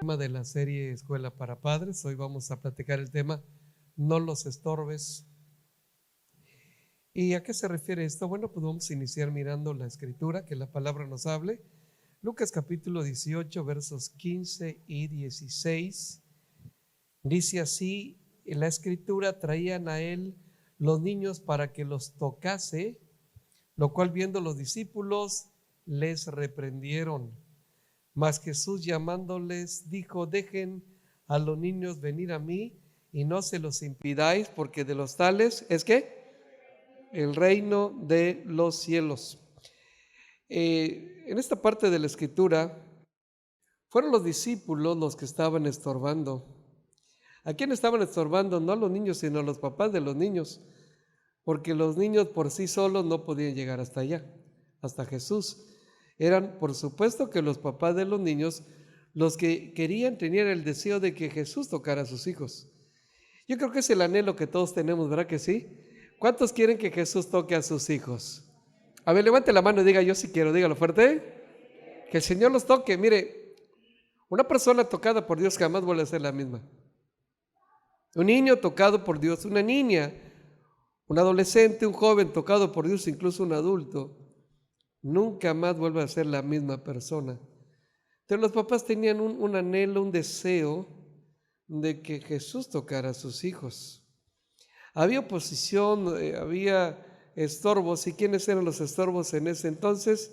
Tema de la serie Escuela para Padres. Hoy vamos a platicar el tema No los estorbes. ¿Y a qué se refiere esto? Bueno, pues vamos a iniciar mirando la escritura, que la palabra nos hable. Lucas capítulo 18, versos 15 y 16. Dice así: en la escritura traían a él los niños para que los tocase, lo cual viendo los discípulos les reprendieron. Mas Jesús llamándoles dijo: dejen a los niños venir a mí y no se los impidáis, porque de los tales es ¿qué? El reino de los cielos. En esta parte de la escritura fueron los discípulos los que estaban estorbando. ¿A quién estaban estorbando? No a los niños, sino a los papás de los niños, porque los niños por sí solos no podían llegar hasta allá, hasta Jesús. Eran, por supuesto, que los papás de los niños los que tenían el deseo de que Jesús tocara a sus hijos. Yo creo que es el anhelo que todos tenemos, ¿verdad que sí? ¿Cuántos quieren que Jesús toque a sus hijos? A ver, levante la mano y diga: yo sí quiero. Dígalo fuerte. Que el Señor los toque. Mire, una persona tocada por Dios jamás vuelve a ser la misma. Un niño tocado por Dios, una niña, un adolescente, un joven tocado por Dios, incluso un adulto, nunca más vuelve a ser la misma persona. Entonces los papás tenían un anhelo, un deseo de que Jesús tocara a sus hijos. Había oposición, había estorbos. ¿Y quiénes eran los estorbos en ese entonces?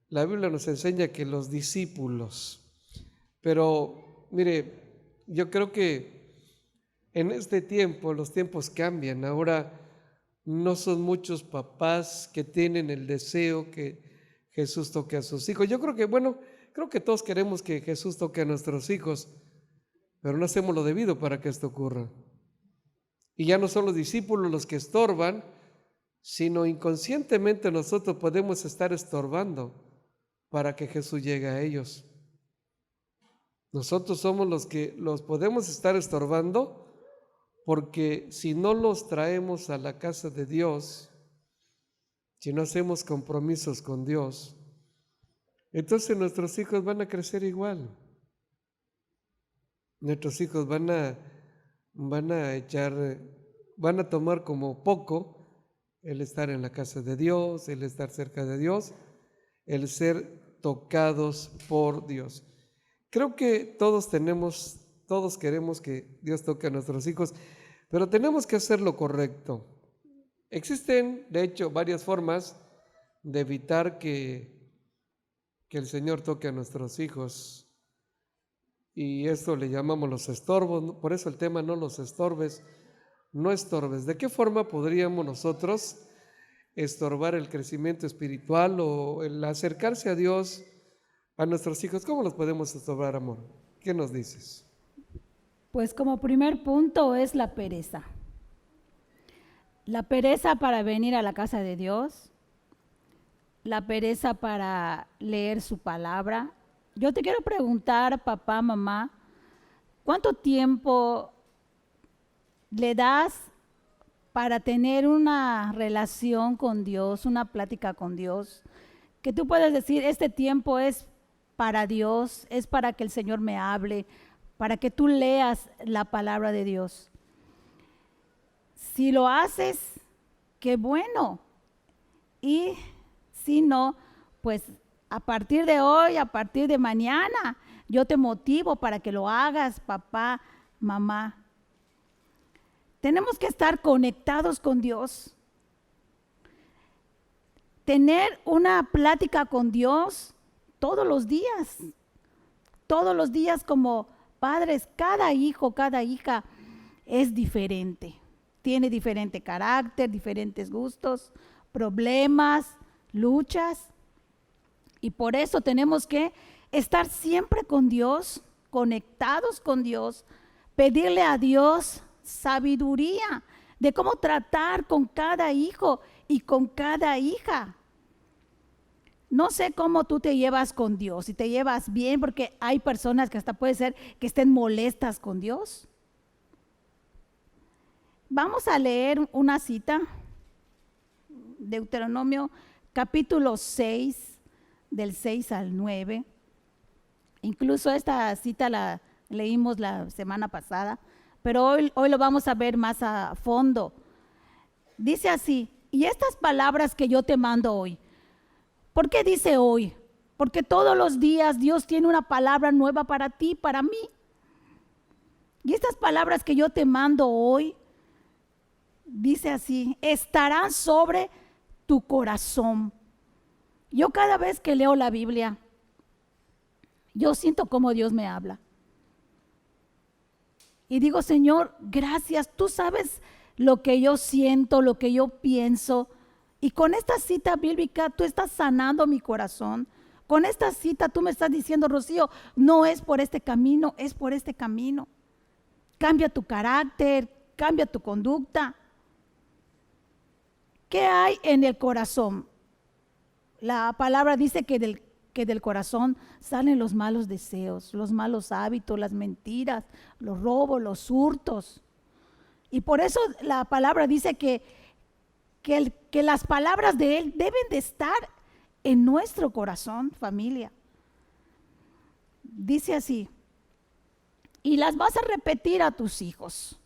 La Biblia nos enseña que los discípulos. Pero mire, yo creo que en este tiempo, los tiempos cambian. Ahora no son muchos papás que tienen el deseo que Jesús toque a sus hijos. Yo creo que todos queremos que Jesús toque a nuestros hijos, pero no hacemos lo debido para que esto ocurra. Y ya no son los discípulos los que estorban, sino inconscientemente nosotros podemos estar estorbando para que Jesús llegue a ellos. Nosotros somos los que los podemos estar estorbando, porque si no los traemos a la casa de Dios, si no hacemos compromisos con Dios, entonces nuestros hijos van a crecer igual. Nuestros hijos van a tomar como poco el estar en la casa de Dios, el estar cerca de Dios, el ser tocados por Dios. Creo que todos queremos que Dios toque a nuestros hijos, pero tenemos que hacer lo correcto. Existen, de hecho, varias formas de evitar que el Señor toque a nuestros hijos. Y esto le llamamos los estorbos. Por eso el tema: no los estorbes, no estorbes. ¿De qué forma podríamos nosotros estorbar el crecimiento espiritual o el acercarse a Dios a nuestros hijos? ¿Cómo los podemos estorbar, amor? ¿Qué nos dices? Pues como primer punto es la pereza. La pereza para venir a la casa de Dios, la pereza para leer su palabra. Yo te quiero preguntar, papá, mamá, ¿cuánto tiempo le das para tener una relación con Dios, una plática con Dios? Que tú puedes decir: este tiempo es para Dios, es para que el Señor me hable, para que tú leas la palabra de Dios. Si lo haces, qué bueno. Y si no, pues a partir de hoy, a partir de mañana, yo te motivo para que lo hagas, papá, mamá. Tenemos que estar conectados con Dios. Tener una plática con Dios todos los días como padres. Cada hijo, cada hija es diferente. Tiene diferente carácter, diferentes gustos, problemas, luchas. Y por eso tenemos que estar siempre con Dios, conectados con Dios, pedirle a Dios sabiduría de cómo tratar con cada hijo y con cada hija. No sé cómo tú te llevas con Dios, si te llevas bien, porque hay personas que hasta puede ser que estén molestas con Dios. Vamos a leer una cita, Deuteronomio capítulo 6, del 6 al 9. Incluso esta cita la leímos la semana pasada, pero hoy lo vamos a ver más a fondo. Dice así: y estas palabras que yo te mando hoy. ¿Por qué dice hoy? Porque todos los días Dios tiene una palabra nueva para ti, para mí. Y estas palabras que yo te mando hoy, dice así, estarán sobre tu corazón. Yo cada vez que leo la Biblia, yo siento como Dios me habla. Y digo, Señor, gracias, tú sabes lo que yo siento, lo que yo pienso. Y con esta cita bíblica tú estás sanando mi corazón. Con esta cita tú me estás diciendo, Rocío, no es por este camino, es por este camino. Cambia tu carácter, cambia tu conducta. ¿Qué hay en el corazón? La palabra dice que del corazón salen los malos deseos, los malos hábitos, las mentiras, los robos, los hurtos. Y por eso la palabra dice que las palabras de Él deben de estar en nuestro corazón, familia. Dice así, y las vas a repetir a tus hijos.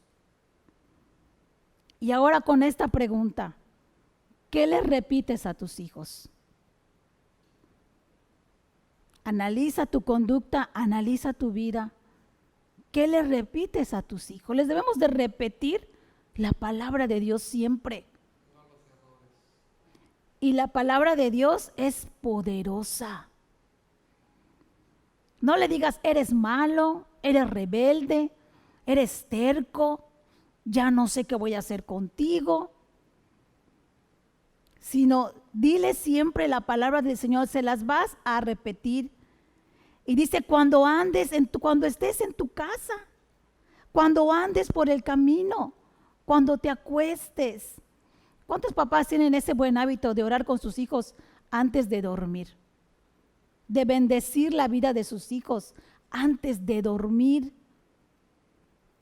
Y ahora con esta pregunta, ¿qué les repites a tus hijos? Analiza tu conducta, analiza tu vida. ¿Qué le repites a tus hijos? Les debemos de repetir la palabra de Dios siempre. Y la palabra de Dios es poderosa. No le digas, eres malo, eres rebelde, eres terco, ya no sé qué voy a hacer contigo. Sino dile siempre la palabra del Señor, se las vas a repetir. Y dice, cuando estés en tu casa, cuando andes por el camino, cuando te acuestes. ¿Cuántos papás tienen ese buen hábito de orar con sus hijos antes de dormir? De bendecir la vida de sus hijos antes de dormir.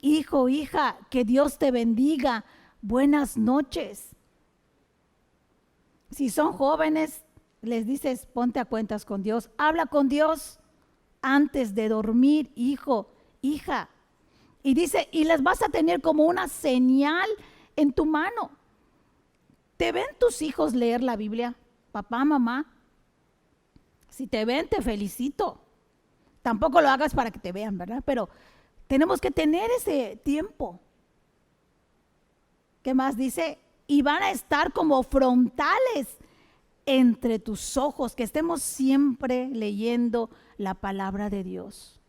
Hijo, hija, que Dios te bendiga. Buenas noches. Si son jóvenes, les dices, ponte a cuentas con Dios. Habla con Dios antes de dormir, hijo, hija. Y dice, y las vas a tener como una señal en tu mano. ¿Te ven tus hijos leer la Biblia? Papá, mamá. Si te ven, te felicito. Tampoco lo hagas para que te vean, ¿verdad? Pero tenemos que tener ese tiempo. ¿Qué más dice? Y van a estar como frontales entre tus ojos, que estemos siempre leyendo la palabra de Dios.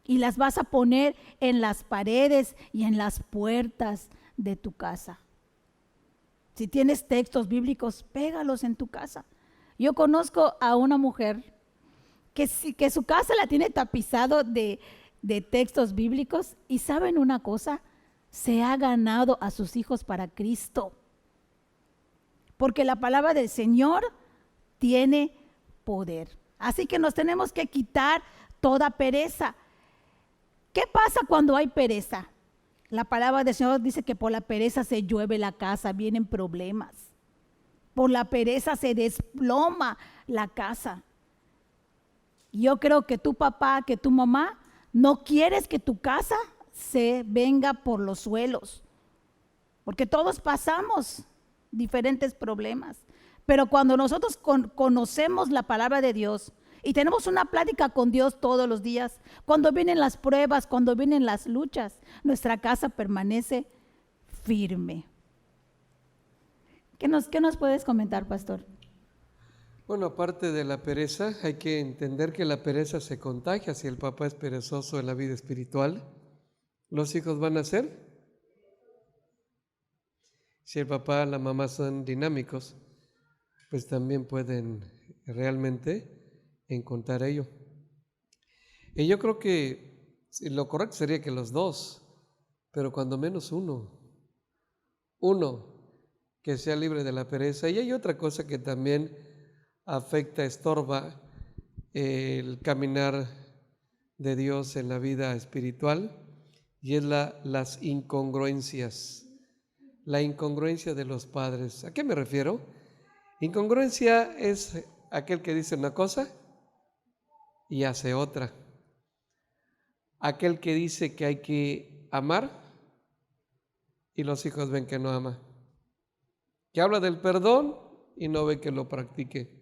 Y las vas a poner en las paredes y en las puertas de tu casa. Si tienes textos bíblicos, pégalos en tu casa. Yo conozco a una mujer que su casa la tiene tapizado de textos bíblicos, y ¿saben una cosa? Se ha ganado a sus hijos para Cristo. Porque la palabra del Señor tiene poder. Así que nos tenemos que quitar toda pereza. ¿Qué pasa cuando hay pereza? La palabra del Señor dice que por la pereza se llueve la casa, vienen problemas. Por la pereza se desploma la casa. Yo creo que tu papá, que tu mamá, no quieres que tu casa se venga por los suelos. Porque todos pasamos diferentes problemas. Pero cuando nosotros conocemos la palabra de Dios y tenemos una plática con Dios todos los días, cuando vienen las pruebas, cuando vienen las luchas, nuestra casa permanece firme. ¿Qué nos puedes comentar, pastor? Bueno, aparte de la pereza, hay que entender que la pereza se contagia. Si el papá es perezoso en la vida espiritual, los hijos van a ser. Si el papá, la mamá son dinámicos, pues también pueden realmente encontrar ello. Y yo creo que lo correcto sería que los dos, pero cuando menos uno que sea libre de la pereza. Y hay otra cosa que también afecta, estorba el caminar de Dios en la vida espiritual, y es las incongruencias. La incongruencia de los padres. ¿A qué me refiero? Incongruencia es aquel que dice una cosa y hace otra. Aquel que dice que hay que amar y los hijos ven que no ama. Que habla del perdón y no ve que lo practique.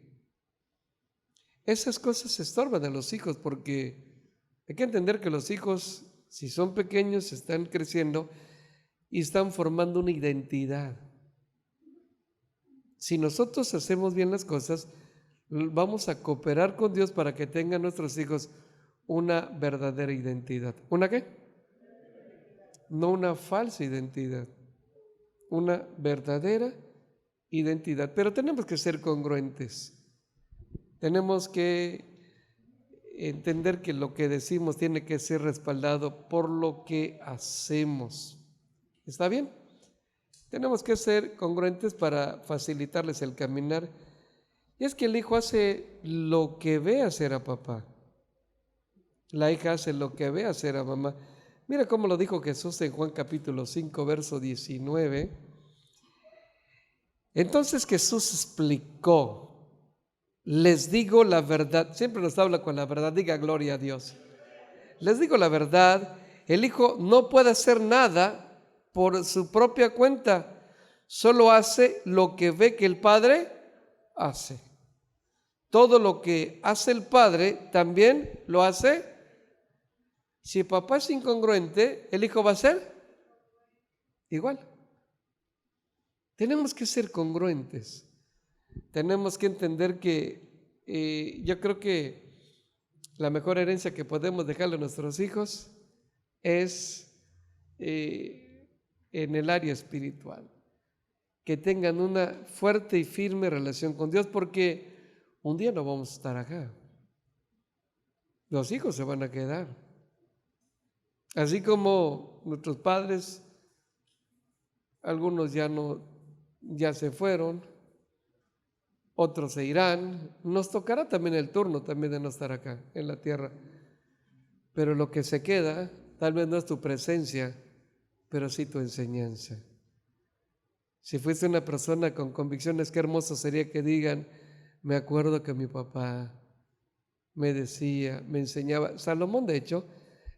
Esas cosas estorban a los hijos porque hay que entender que los hijos, si son pequeños, están creciendo y están formando una identidad. Si nosotros hacemos bien las cosas, vamos a cooperar con Dios para que tengan nuestros hijos una verdadera identidad. ¿Una qué? No una falsa identidad, una verdadera identidad. Pero tenemos que ser congruentes. Tenemos que entender que lo que decimos tiene que ser respaldado por lo que hacemos. ¿Está bien? Tenemos que ser congruentes para facilitarles el caminar. Y es que el hijo hace lo que ve hacer a papá. La hija hace lo que ve hacer a mamá. Mira cómo lo dijo Jesús en Juan capítulo 5, verso 19. Entonces Jesús explicó: les digo la verdad. Siempre nos habla con la verdad. Diga gloria a Dios. Les digo la verdad. El hijo no puede hacer nada por su propia cuenta. Solo hace lo que ve que el padre hace. Todo lo que hace el padre también lo hace. Si papá es incongruente, el hijo va a ser igual. Tenemos que ser congruentes. Tenemos que entender que yo creo que la mejor herencia que podemos dejarle a nuestros hijos es en el área espiritual. Que tengan una fuerte y firme relación con Dios, porque un día no vamos a estar acá. Los hijos se van a quedar. Así como nuestros padres, algunos ya se fueron, otros se irán. Nos tocará también el turno también de no estar acá en la tierra. Pero lo que se queda, tal vez no es tu presencia, pero sí tu enseñanza. Si fuiste una persona con convicciones, qué hermoso sería que digan: me acuerdo que mi papá me decía, me enseñaba. Salomón, de hecho,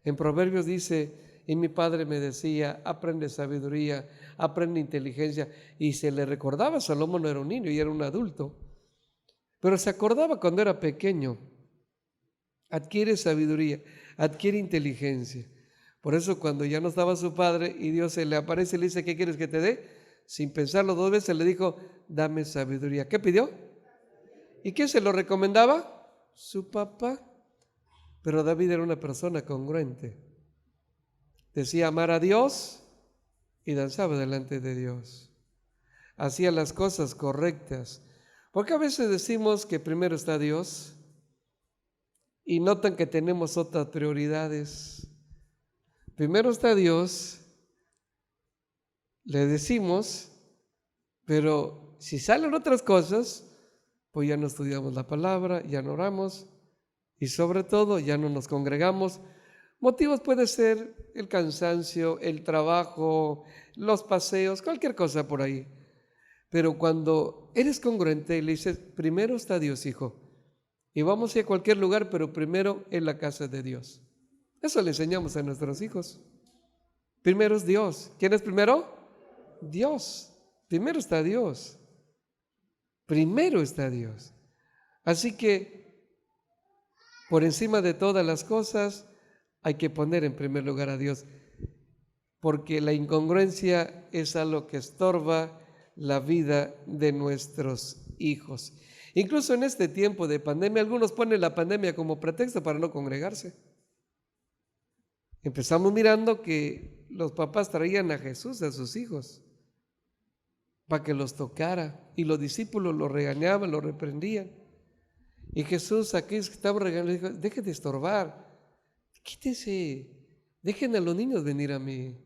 en Proverbios dice: y mi padre me decía, aprende sabiduría, aprende inteligencia. Y se le recordaba, Salomón no era un niño y era un adulto, pero se acordaba cuando era pequeño. Adquiere sabiduría, adquiere inteligencia. Por eso cuando ya no estaba su padre y Dios se le aparece y le dice: ¿qué quieres que te dé? Sin pensarlo dos veces le dijo: dame sabiduría. ¿Qué pidió? ¿Y quién se lo recomendaba? Su papá. Pero David era una persona congruente. Decía amar a Dios y danzaba delante de Dios. Hacía las cosas correctas. Porque a veces decimos que primero está Dios y notan que tenemos otras prioridades. Primero está Dios, le decimos, pero si salen otras cosas, pues ya no estudiamos la palabra, ya no oramos y sobre todo ya no nos congregamos. Motivos puede ser el cansancio, el trabajo, los paseos, cualquier cosa por ahí. Pero cuando eres congruente y le dices: primero está Dios, hijo, y vamos a ir a cualquier lugar, pero primero en la casa de Dios. Eso le enseñamos a nuestros hijos. Primero es Dios. ¿Quién es primero? Dios. Primero está Dios. Primero está Dios. Así que por encima de todas las cosas hay que poner en primer lugar a Dios, porque la incongruencia es algo que estorba la vida de nuestros hijos. Incluso en este tiempo de pandemia, algunos ponen la pandemia como pretexto para no congregarse. Empezamos mirando que los papás traían a Jesús a sus hijos para que los tocara, y los discípulos lo regañaban, lo reprendían. Y Jesús, aquellos que estaban regañando, dijo: dejen de estorbar, quítense, dejen a los niños venir a mí,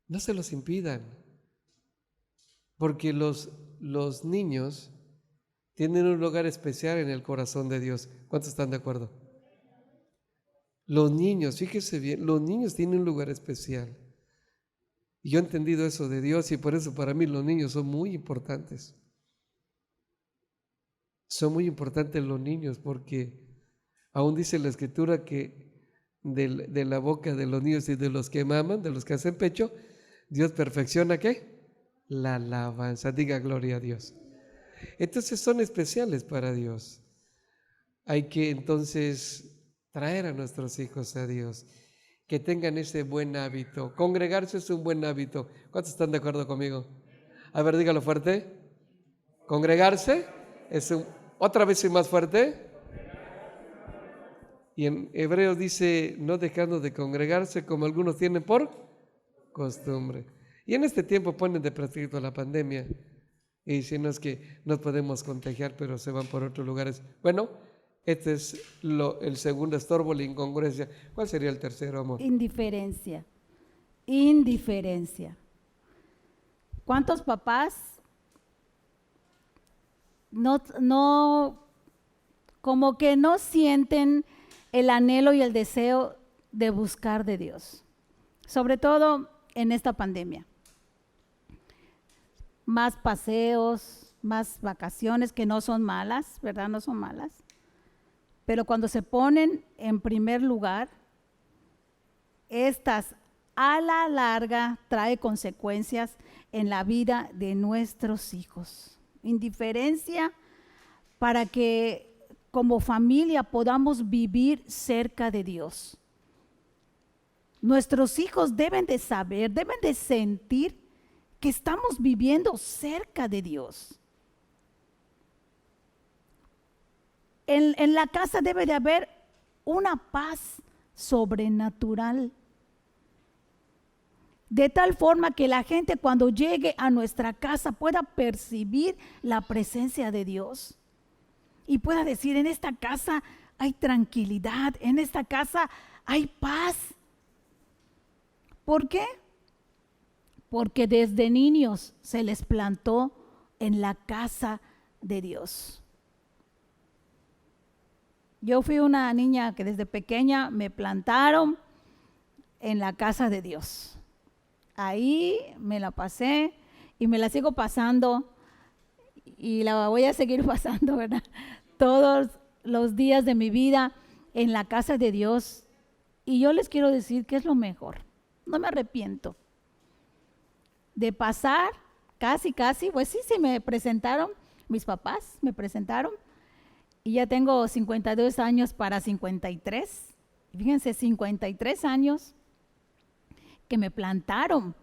no se los impidan, porque los niños tienen un lugar especial en el corazón de Dios. ¿Cuántos están de acuerdo? Los niños, fíjese bien, los niños tienen un lugar especial. Y yo he entendido eso de Dios, y por eso para mí los niños son muy importantes. Son muy importantes los niños, porque Aún dice la Escritura que de la boca de los niños y de los que maman, de los que hacen pecho, Dios perfecciona ¿qué? La alabanza. Diga gloria a Dios. Entonces son especiales para Dios. Hay que entonces traer a nuestros hijos a Dios, que tengan ese buen hábito. Congregarse es un buen hábito. ¿Cuántos están de acuerdo conmigo? A ver, dígalo fuerte. Congregarse es otra vez y más fuerte. Y en Hebreos dice, no dejando de congregarse como algunos tienen por costumbre. Y en este tiempo ponen de pretexto la pandemia y dicen es que no podemos contagiar, pero se van por otros lugares. Bueno, este es el segundo estorbo, la incongruencia. ¿Cuál sería el tercero, amor? Indiferencia. Indiferencia. ¿Cuántos papás como que no sienten el anhelo y el deseo de buscar de Dios? Sobre todo en esta pandemia. Más paseos, más vacaciones, que no son malas, ¿verdad? No son malas. Pero cuando se ponen en primer lugar, estas a la larga trae consecuencias en la vida de nuestros hijos. Indiferencia para que como familia podamos vivir cerca de Dios. Nuestros hijos deben de saber, deben de sentir que estamos viviendo cerca de Dios. En la casa debe de haber una paz sobrenatural, de tal forma que la gente cuando llegue a nuestra casa pueda percibir la presencia de Dios y pueda decir, en esta casa hay tranquilidad, en esta casa hay paz. ¿Por qué? Porque desde niños se les plantó en la casa de Dios. Yo fui una niña que desde pequeña me plantaron en la casa de Dios. Ahí me la pasé y me la sigo pasando y la voy a seguir pasando, ¿verdad? Todos los días de mi vida en la casa de Dios. Y yo les quiero decir que es lo mejor. No me arrepiento de pasar casi, pues sí, me presentaron, mis papás me presentaron. Y ya tengo 52 años para 53. Fíjense, 53 años que me plantaron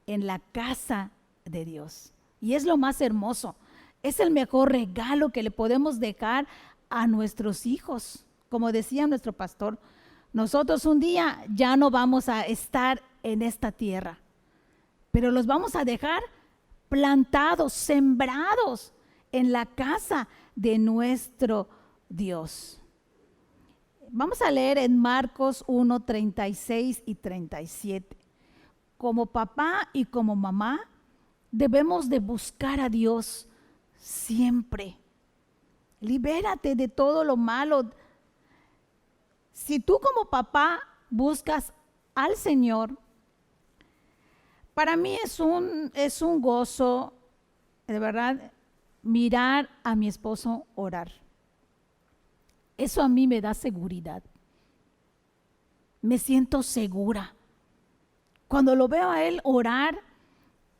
en la casa de Dios. Y es lo más hermoso. Es el mejor regalo que le podemos dejar a nuestros hijos. Como decía nuestro pastor, nosotros un día ya no vamos a estar en esta tierra, pero los vamos a dejar plantados, sembrados en la casa de nuestro Dios. Vamos a leer en Marcos 1, 36 y 37. Como papá y como mamá debemos de buscar a Dios siempre. Libérate de todo lo malo. Si tú como papá buscas al Señor, para mí es un gozo, de verdad, mirar a mi esposo orar. Eso a mí me da seguridad. Me siento segura. Cuando lo veo a él orar,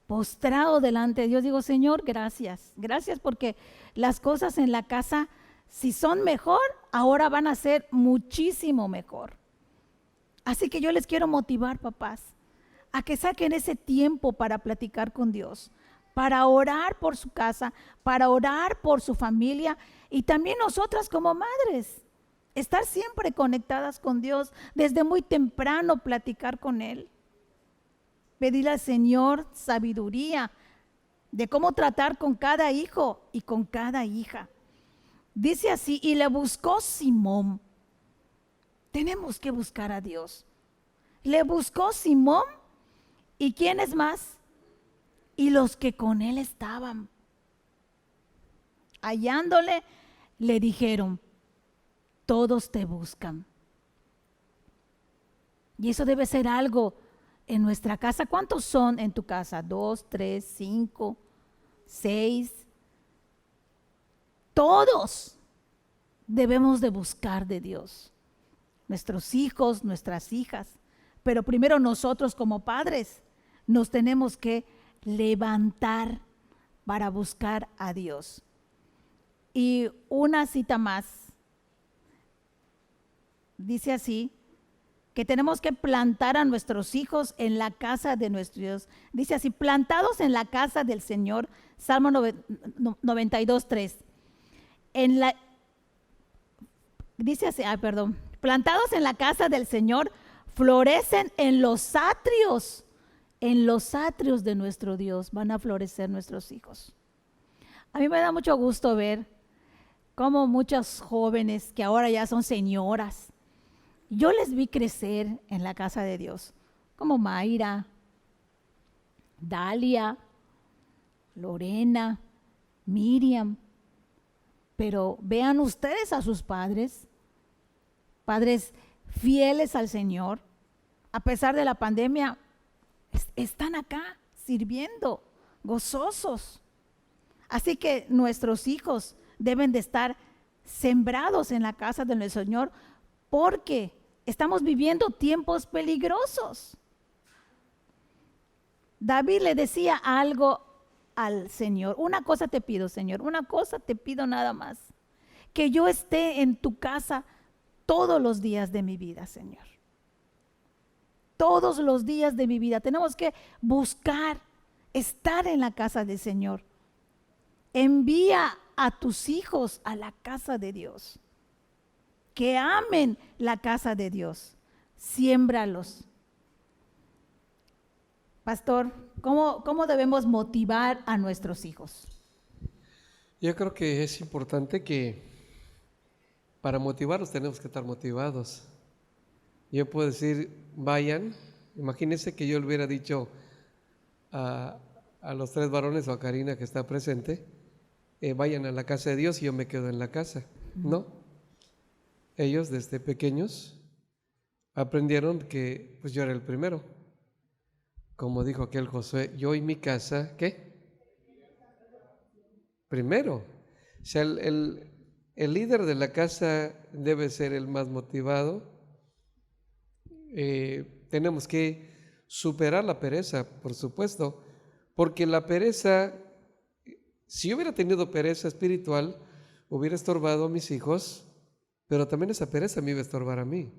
postrado delante de Dios, digo, Señor, gracias. Gracias porque las cosas en la casa, si son mejor, ahora van a ser muchísimo mejor. Así que yo les quiero motivar, papás, a que saquen ese tiempo para platicar con Dios, para orar por su casa, para orar por su familia y también nosotras como madres, estar siempre conectadas con Dios, desde muy temprano platicar con Él, pedirle al Señor sabiduría de cómo tratar con cada hijo y con cada hija. Dice así, y le buscó Simón. Tenemos que buscar a Dios. Le buscó Simón, ¿y quién es más? Y los que con él estaban. Hallándole, le dijeron, todos te buscan. Y eso debe ser algo en nuestra casa. ¿Cuántos son en tu casa? 2, 3, 5, 6. Todos debemos de buscar de Dios. Nuestros hijos, nuestras hijas, pero primero nosotros como padres nos tenemos que levantar para buscar a Dios. Y una cita más, dice así, que tenemos que plantar a nuestros hijos en la casa de nuestro Dios. Dice así, plantados en la casa del Señor, Salmo 92:3. Dice así, plantados en la casa del Señor, florecen en los atrios de nuestro Dios, van a florecer nuestros hijos. A mí me da mucho gusto ver cómo muchos jóvenes que ahora ya son señoras, yo les vi crecer en la casa de Dios, como Mayra, Dalia, Lorena, Miriam. Pero vean ustedes a sus padres fieles al Señor, a pesar de la pandemia, están acá sirviendo, gozosos. Así que nuestros hijos deben de estar sembrados en la casa del Señor, porque estamos viviendo tiempos peligrosos. David le decía algo al Señor: una cosa te pido, Señor, una cosa te pido nada más, que yo esté en tu casa todos los días de mi vida, Señor. Todos los días de mi vida tenemos que buscar estar en la casa del Señor. Envía a tus hijos a la casa de Dios, que amen la casa de Dios. Siémbralos. Pastor, ¿cómo debemos motivar a nuestros hijos? Yo creo que es importante que para motivarlos tenemos que estar motivados. Yo puedo decir, vayan. Imagínense que yo le hubiera dicho a los 3 varones o a Karina que está presente, vayan a la casa de Dios y yo me quedo en la casa. No. Ellos desde pequeños aprendieron que pues yo era el primero. Como dijo aquel Josué, yo y mi casa, ¿qué? Primero. O sea, el líder de la casa debe ser el más motivado. Tenemos que superar la pereza, por supuesto, porque la pereza, si yo hubiera tenido pereza espiritual, hubiera estorbado a mis hijos, pero también esa pereza me iba a estorbar a mí.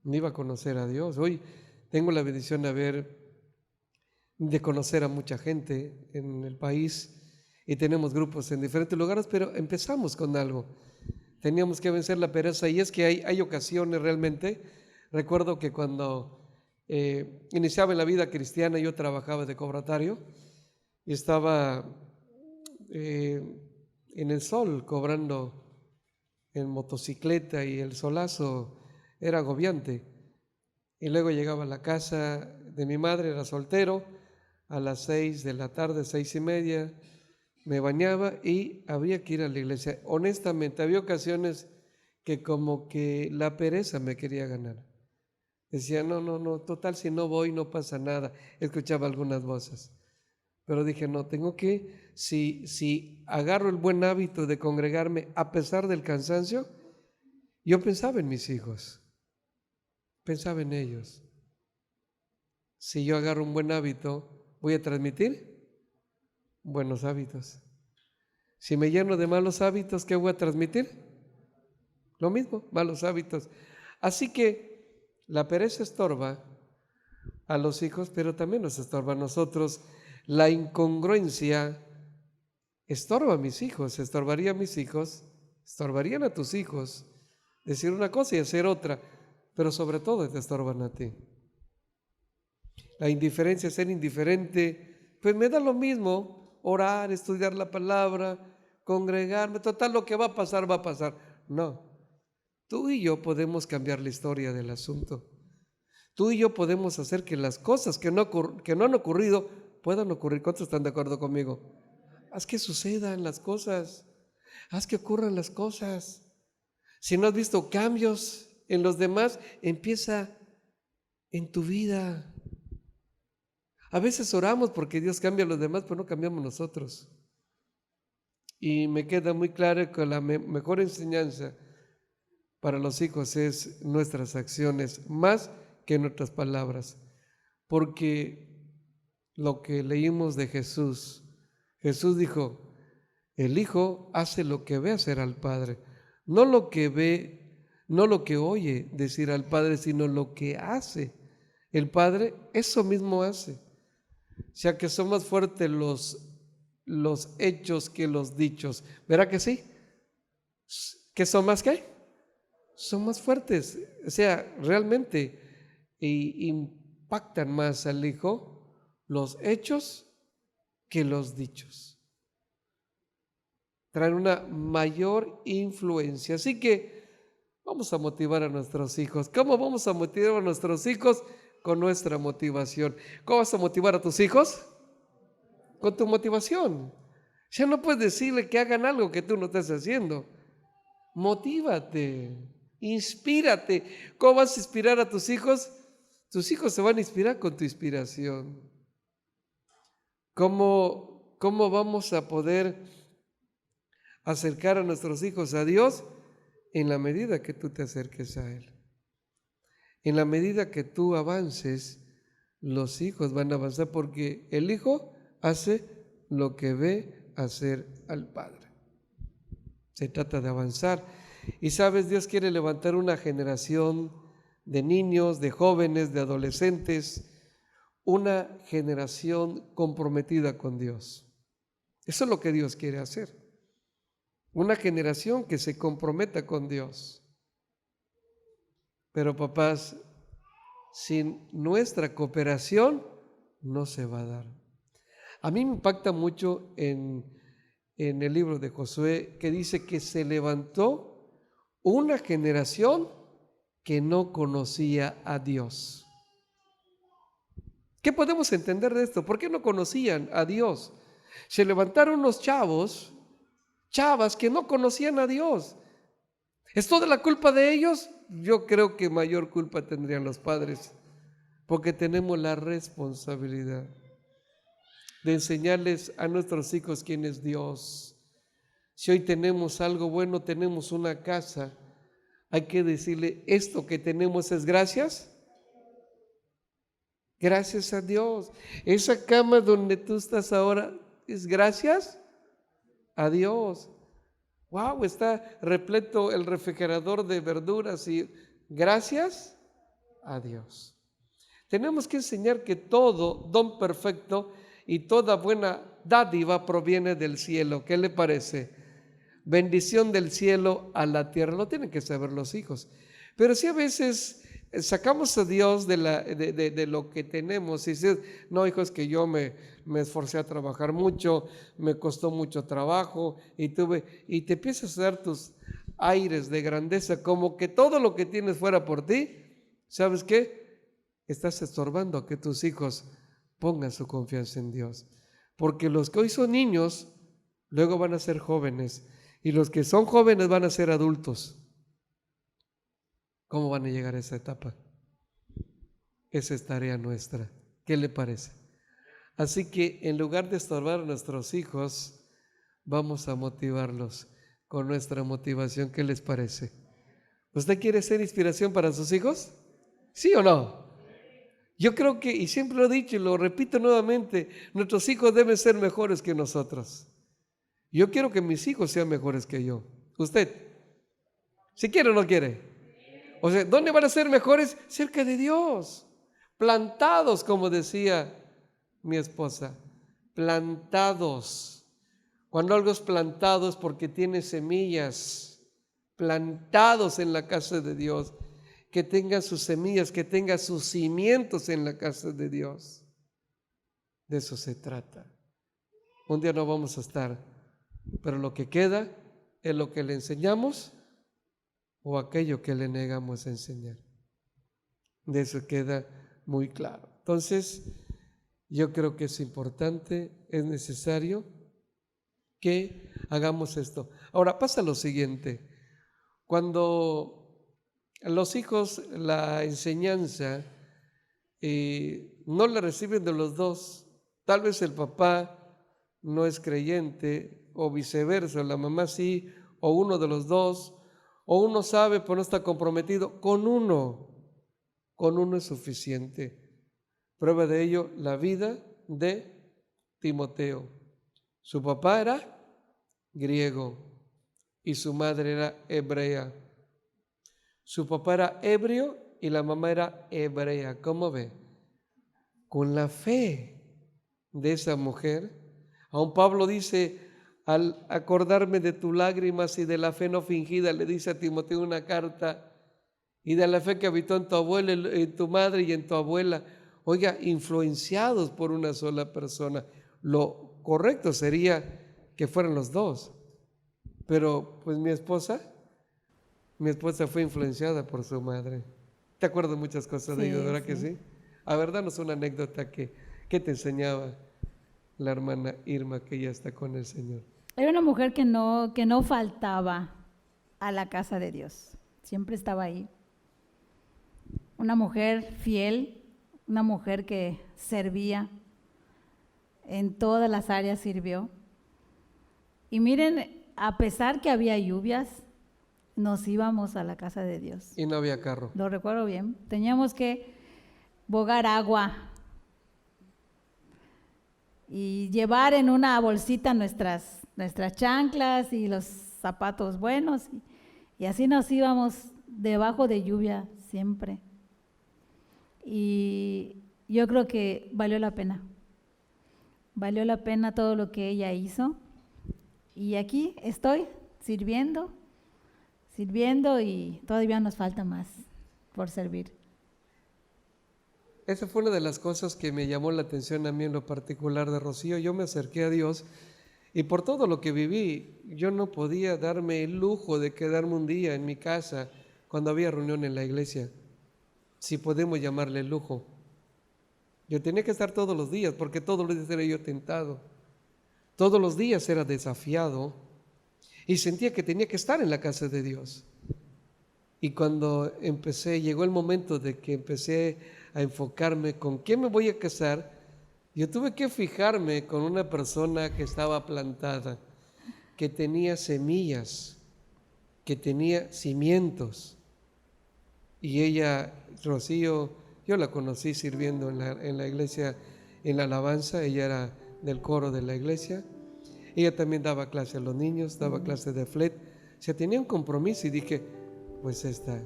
Me iba a conocer a Dios. Hoy tengo la bendición de conocer a mucha gente en el país y tenemos grupos en diferentes lugares, pero empezamos con algo. Teníamos que vencer la pereza, y es que hay ocasiones realmente. Recuerdo que cuando iniciaba en la vida cristiana, yo trabajaba de cobratario y estaba en el sol cobrando en motocicleta, y el solazo era agobiante. Y luego llegaba a la casa de mi madre, era soltero, a las 6 de la tarde, 6:30, me bañaba y había que ir a la iglesia. Honestamente, había ocasiones que como que la pereza me quería ganar. Decía, no, total, si no voy no pasa nada. Escuchaba algunas voces, pero dije, no, tengo que, si agarro el buen hábito de congregarme a pesar del cansancio. Yo pensaba en mis hijos, pensaba en ellos. Si yo agarro un buen hábito, voy a transmitir buenos hábitos. Si me lleno de malos hábitos, ¿qué voy a transmitir? Lo mismo, malos hábitos. Así que la pereza estorba a los hijos, pero también nos estorba a nosotros. La incongruencia estorba a mis hijos, estorbaría a mis hijos, estorbarían a tus hijos. Decir una cosa y hacer otra, pero sobre todo te estorban a ti. La indiferencia, ser indiferente, pues me da lo mismo, orar, estudiar la palabra, congregarme, total, lo que va a pasar, va a pasar. No, tú y yo podemos cambiar la historia del asunto. Tú y yo podemos hacer que las cosas que no han ocurrido puedan ocurrir. ¿Cuántos están de acuerdo conmigo? Haz que sucedan las cosas, haz que ocurran las cosas. Si no has visto cambios en los demás, empieza en tu vida. A veces oramos porque Dios cambia a los demás, pero no cambiamos nosotros. Y me queda muy claro que la mejor enseñanza para los hijos es nuestras acciones, más que nuestras palabras. Porque lo que leímos de Jesús, Jesús dijo, el Hijo hace lo que ve hacer al Padre, no lo que ve, no lo que oye decir al Padre, sino lo que hace. El Padre eso mismo hace. O sea que son más fuertes los hechos que los dichos. ¿Verá que sí? ¿Qué son más qué? Son más fuertes. O sea, realmente impactan más al Hijo los hechos que los dichos. Traen una mayor influencia. Así que vamos a motivar a nuestros hijos. ¿Cómo vamos a motivar a nuestros hijos? Con nuestra motivación. ¿Cómo vas a motivar a tus hijos? Con tu motivación. Ya no puedes decirle que hagan algo que tú no estás haciendo. Motívate, inspírate. ¿Cómo vas a inspirar a tus hijos? Tus hijos se van a inspirar con tu inspiración. ¿Cómo vamos a poder acercar a nuestros hijos a Dios? En la medida que tú te acerques a Él. En la medida que tú avances, los hijos van a avanzar porque el hijo hace lo que ve hacer al Padre. Se trata de avanzar. Y sabes, Dios quiere levantar una generación de niños, de jóvenes, de adolescentes, una generación comprometida con Dios. Eso es lo que Dios quiere hacer. Una generación que se comprometa con Dios. Pero papás, sin nuestra cooperación no se va a dar. A mí me impacta mucho en el libro de Josué que dice que se levantó una generación que no conocía a Dios. ¿Qué podemos entender de esto? ¿Por qué no conocían a Dios? Se levantaron unos chavas que no conocían a Dios. ¿Es toda la culpa de ellos? Yo creo que mayor culpa tendrían los padres, porque tenemos la responsabilidad de enseñarles a nuestros hijos quién es Dios. Si hoy tenemos algo bueno, tenemos una casa, hay que decirle, esto que tenemos es gracias a Dios. Esa cama donde tú estás ahora es gracias a Dios. Wow, está repleto el refrigerador de verduras y gracias a Dios. Tenemos que enseñar que todo don perfecto y toda buena dádiva proviene del cielo. ¿Qué le parece? Bendición del cielo a la tierra. Lo tienen que saber los hijos. Pero si a veces sacamos a Dios de lo que tenemos y dices, no, hijos, que yo me esforcé a trabajar mucho, me costó mucho trabajo y te empiezas a dar tus aires de grandeza, como que todo lo que tienes fuera por ti. ¿Sabes qué? Estás estorbando a que tus hijos pongan su confianza en Dios, porque los que hoy son niños luego van a ser jóvenes y los que son jóvenes van a ser adultos. ¿Cómo van a llegar a esa etapa? Esa es tarea nuestra. ¿Qué le parece? Así que en lugar de estorbar a nuestros hijos, vamos a motivarlos con nuestra motivación. ¿Qué les parece? ¿Usted quiere ser inspiración para sus hijos? ¿Sí o no? Yo creo que, y siempre lo he dicho y lo repito nuevamente, nuestros hijos deben ser mejores que nosotros. Yo quiero que mis hijos sean mejores que yo. ¿Usted? ¿Si quiere o no quiere? O sea, ¿dónde van a ser mejores? Cerca de Dios. Plantados, como decía mi esposa. Plantados. Cuando algo es plantado es porque tiene semillas. Plantados en la casa de Dios. Que tenga sus semillas, que tenga sus cimientos en la casa de Dios. De eso se trata. Un día no vamos a estar, pero lo que queda es lo que le enseñamos o aquello que le negamos a enseñar. De eso queda muy claro. Entonces, yo creo que es importante, es necesario que hagamos esto. Ahora pasa lo siguiente. Cuando los hijos la enseñanza no la reciben de los dos, tal vez el papá no es creyente o viceversa, la mamá sí, o uno de los dos, o uno sabe pero no está comprometido, con uno es suficiente. Prueba de ello, la vida de Timoteo. Su papá era griego y su madre era hebrea. Su papá era ebrio y la mamá era hebrea. ¿Cómo ve? Con la fe de esa mujer, aún Pablo dice, al acordarme de tus lágrimas y de la fe no fingida, le dice a Timoteo una carta, y de la fe que habitó en tu abuela, en tu madre y en tu abuela. Oiga, influenciados por una sola persona. Lo correcto sería que fueran los dos, pero pues mi esposa fue influenciada por su madre. ¿Te acuerdas muchas cosas de ellos, verdad que sí? A ver, danos una anécdota que te enseñaba la hermana Irma, que ya está con el Señor. Era una mujer que no faltaba a la casa de Dios, siempre estaba ahí. Una mujer fiel, una mujer que servía, en todas las áreas sirvió. Y miren, a pesar que había lluvias, nos íbamos a la casa de Dios. Y no había carro. Lo recuerdo bien. Teníamos que bogar agua y llevar en una bolsita nuestras chanclas y los zapatos buenos. Y así nos íbamos debajo de lluvia siempre. Y yo creo que valió la pena. Valió la pena todo lo que ella hizo. Y aquí estoy sirviendo y todavía nos falta más por servir. Esa fue una de las cosas que me llamó la atención a mí en lo particular de Rocío. Yo me acerqué a Dios y por todo lo que viví, yo no podía darme el lujo de quedarme un día en mi casa cuando había reunión en la iglesia, si podemos llamarle lujo. Yo tenía que estar todos los días, porque todos los días era yo tentado. Todos los días era desafiado y sentía que tenía que estar en la casa de Dios. Y cuando llegó el momento de que empecé a enfocarme con quién me voy a casar, yo tuve que fijarme con una persona que estaba plantada, que tenía semillas, que tenía cimientos. Y ella, Rocío, yo la conocí sirviendo en la iglesia, en la alabanza. Ella era del coro de la iglesia. Ella también daba clase a los niños, daba clase de flet. O sea, tenía un compromiso y dije, pues esta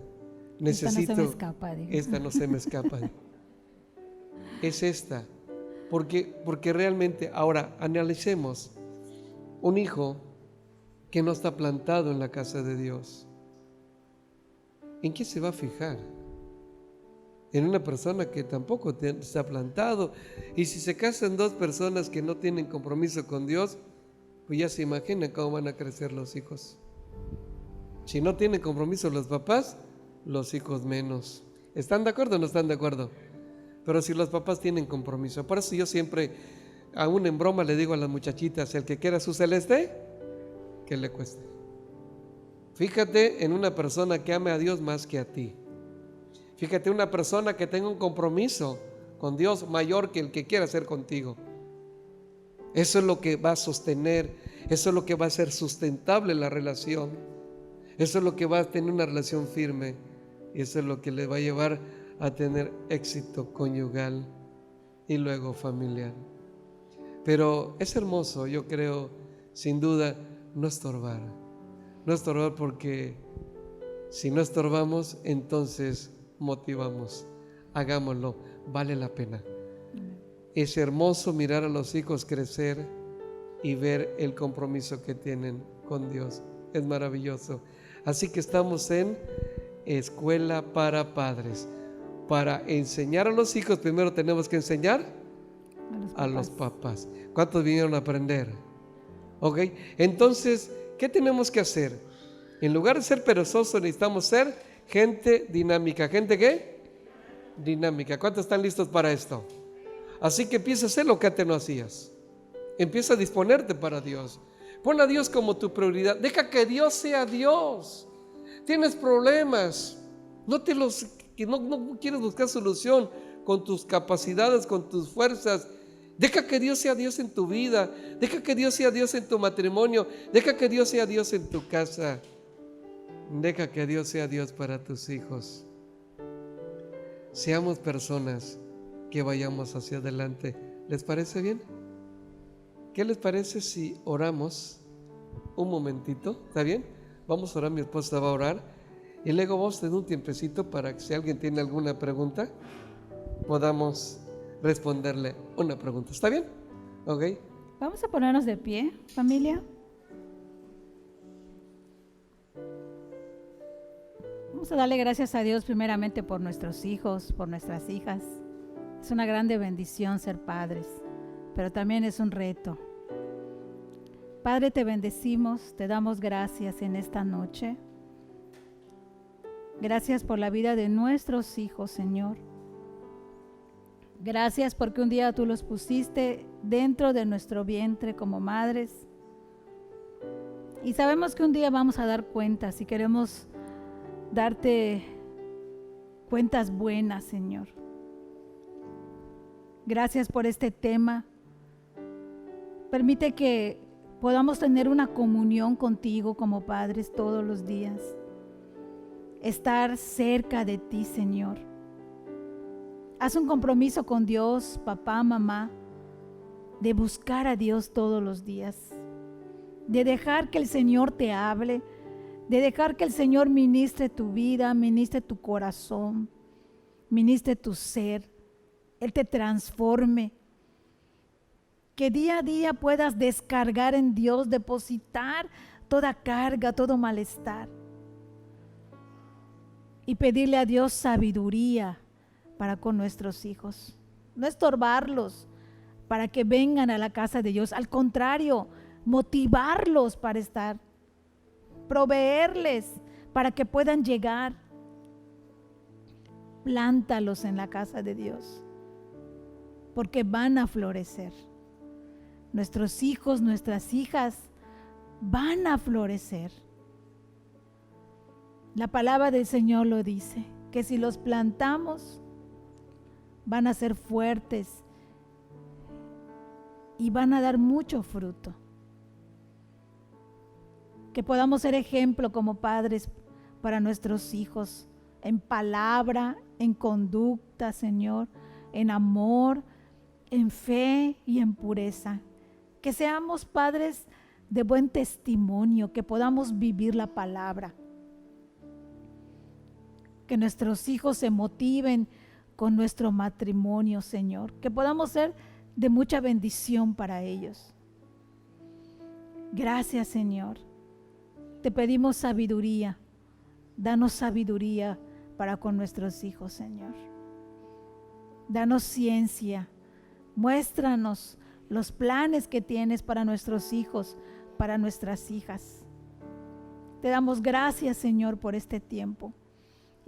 necesito. Esta no se me escapa. Esta no se me escapa. Es esta. Porque realmente, ahora analicemos, un hijo que no está plantado en la casa de Dios, ¿en qué se va a fijar? En una persona que tampoco está plantado. Y si se casan dos personas que no tienen compromiso con Dios, pues ya se imaginan cómo van a crecer los hijos. Si no tienen compromiso los papás, los hijos menos. ¿Están de acuerdo o no están de acuerdo? Pero si los papás tienen compromiso. Por eso yo siempre, aún en broma, le digo a las muchachitas, el que quiera su celeste, que le cueste. Fíjate en una persona que ame a Dios más que a ti. Fíjate una persona que tenga un compromiso con Dios mayor que el que quiera hacer contigo. Eso es lo que va a sostener, eso es lo que va a hacer sustentable la relación. Eso es lo que va a tener una relación firme. Y eso es lo que le va a llevar a tener éxito conyugal y luego familiar. Pero es hermoso, yo creo, sin duda, no estorbar. No estorbar, porque si no estorbamos, entonces motivamos. Hagámoslo, vale la pena. Es hermoso mirar a los hijos crecer y ver el compromiso que tienen con Dios. Es maravilloso. Así que estamos en Escuela para Padres. Para enseñar a los hijos, primero tenemos que enseñar a los papás. ¿Cuántos vinieron a aprender? ¿Ok? Entonces, ¿qué tenemos que hacer? En lugar de ser perezosos, necesitamos ser gente dinámica. ¿Gente qué? Dinámica. ¿Cuántos están listos para esto? Así que empieza a hacer lo que antes no hacías. Empieza a disponerte para Dios. Pon a Dios como tu prioridad. Deja que Dios sea Dios. Tienes problemas, no quieres buscar solución con tus capacidades, con tus fuerzas. Deja que Dios sea Dios en tu vida. Deja que Dios sea Dios en tu matrimonio. Deja que Dios sea Dios en tu casa. Deja que Dios sea Dios para tus hijos. Seamos personas que vayamos hacia adelante. ¿Les parece bien? ¿Qué les parece si oramos un momentito? ¿Está bien? Vamos a orar, mi esposa va a orar y luego vamos a tener un tiempecito para que si alguien tiene alguna pregunta podamos responderle una pregunta. ¿Está bien? ¿Ok? Vamos a ponernos de pie, familia. Vamos a darle gracias a Dios primeramente por nuestros hijos, por nuestras hijas. Es una grande bendición ser padres, pero también es un reto. Padre, te bendecimos, te damos gracias en esta noche. Gracias por la vida de nuestros hijos, Señor. Gracias porque un día tú los pusiste dentro de nuestro vientre como madres. Y sabemos que un día vamos a dar cuentas y queremos darte cuentas buenas, Señor. Gracias por este tema. Permite que podamos tener una comunión contigo como padres todos los días. Estar cerca de ti, Señor. Haz un compromiso con Dios, papá, mamá, de buscar a Dios todos los días, de dejar que el Señor te hable, de dejar que el Señor ministre tu vida, ministre tu corazón, ministre tu ser, Él te transforme. Que día a día puedas descargar en Dios, depositar toda carga, todo malestar. Y pedirle a Dios sabiduría para con nuestros hijos. No estorbarlos para que vengan a la casa de Dios. Al contrario, motivarlos para estar. Proveerles para que puedan llegar. Plántalos en la casa de Dios, porque van a florecer. Nuestros hijos, nuestras hijas van a florecer. La palabra del Señor lo dice, que si los plantamos, van a ser fuertes y van a dar mucho fruto. Que podamos ser ejemplo como padres para nuestros hijos, en palabra, en conducta, Señor, en amor, en fe y en pureza. Que seamos padres de buen testimonio, que podamos vivir la palabra. Que nuestros hijos se motiven con nuestro matrimonio, Señor. Que podamos ser de mucha bendición para ellos. Gracias, Señor. Te pedimos sabiduría. Danos sabiduría para con nuestros hijos, Señor. Danos ciencia. Muéstranos los planes que tienes para nuestros hijos, para nuestras hijas. Te damos gracias, Señor, por este tiempo.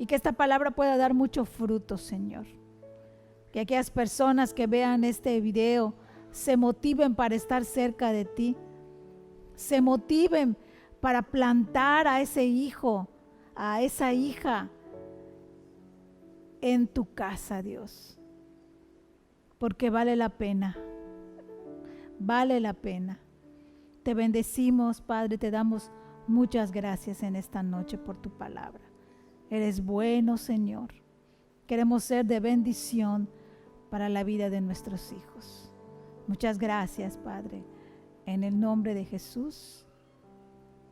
Y que esta palabra pueda dar mucho fruto, Señor. Que aquellas personas que vean este video se motiven para estar cerca de ti. Se motiven para plantar a ese hijo, a esa hija en tu casa, Dios. Porque vale la pena. Vale la pena. Te bendecimos, Padre, te damos muchas gracias en esta noche por tu palabra. Eres bueno, Señor. Queremos ser de bendición para la vida de nuestros hijos. Muchas gracias, Padre. En el nombre de Jesús.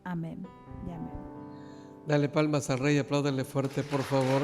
Amén y amén. Dale palmas al Rey, apláudale fuerte, por favor.